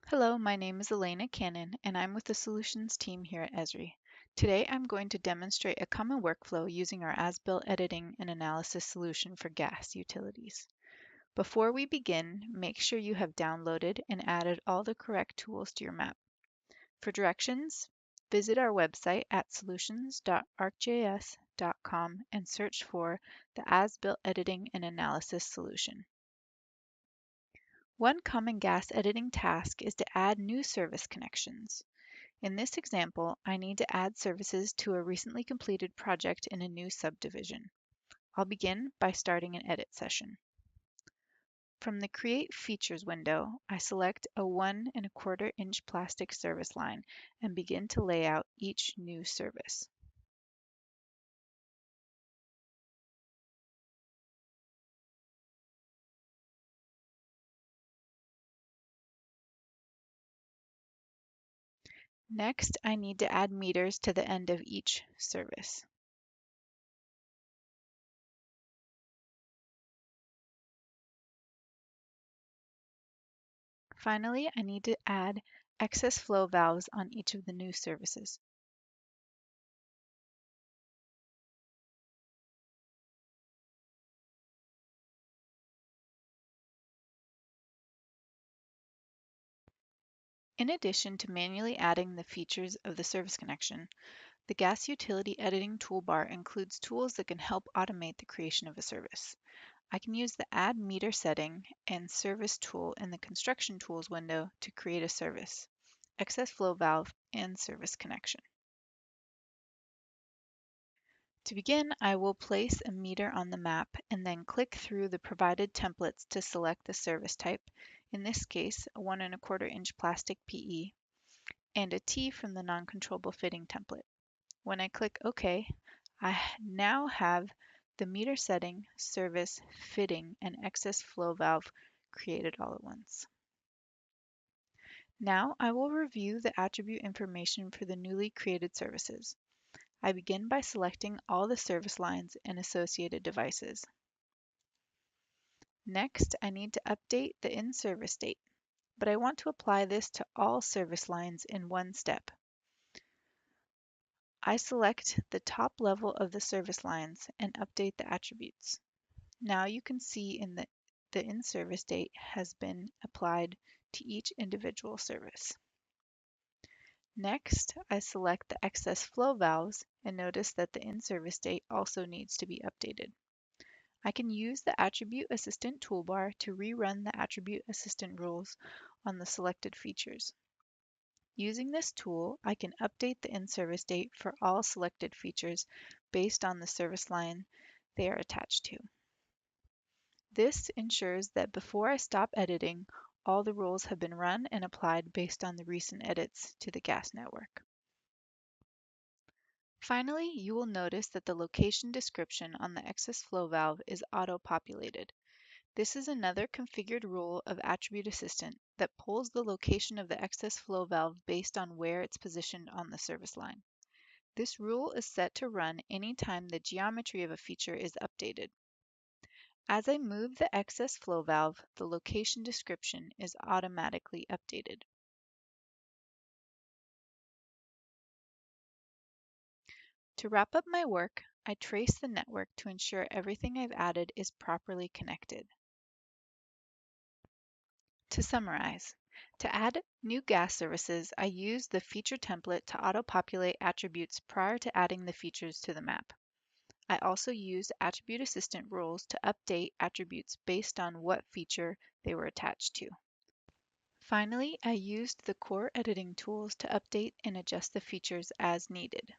Hello, my name is Elena Cannon, and I'm with the Solutions team here at Esri. Today, I'm going to demonstrate a common workflow using our as-built editing and analysis solution for gas utilities. Before we begin, make sure you have downloaded and added all the correct tools to your map. For directions, visit our website at solutions.arcgis.com and search for the as-built editing and analysis solution. One common gas editing task is to add new service connections. In this example, I need to add services to a recently completed project in a new subdivision. I'll begin by starting an edit session. From the Create Features window, I select a 1¼ inch plastic service line and begin to lay out each new service. Next, I need to add meters to the end of each service. Finally, I need to add excess flow valves on each of the new services. In addition to manually adding the features of the service connection, the gas utility editing toolbar includes tools that can help automate the creation of a service. I can use the Add Meter setting and Service tool in the Construction Tools window to create a service, excess flow valve, and service connection. To begin, I will place a meter on the map and then click through the provided templates to select the service type, in this case, a 1¼ inch plastic PE, and a T from the non-controllable fitting template. When I click OK, I now have the meter setting, service, fitting, and excess flow valve created all at once. Now I will review the attribute information for the newly created services. I begin by selecting all the service lines and associated devices. Next, I need to update the in-service date, but I want to apply this to all service lines in one step. I select the top level of the service lines and update the attributes. Now you can see the in-service date has been applied to each individual service. Next, I select the excess flow valves and notice that the in-service date also needs to be updated. I can use the Attribute Assistant toolbar to rerun the Attribute Assistant rules on the selected features. Using this tool, I can update the in-service date for all selected features based on the service line they are attached to. This ensures that before I stop editing, all the rules have been run and applied based on the recent edits to the gas network. Finally, you will notice that the location description on the excess flow valve is auto-populated. This is another configured rule of Attribute Assistant that pulls the location of the excess flow valve based on where it's positioned on the service line. This rule is set to run anytime the geometry of a feature is updated. As I move the excess flow valve, the location description is automatically updated. To wrap up my work, I trace the network to ensure everything I've added is properly connected. To summarize, to add new gas services, I use the feature template to auto-populate attributes prior to adding the features to the map. I also used Attribute Assistant rules to update attributes based on what feature they were attached to. Finally, I used the core editing tools to update and adjust the features as needed.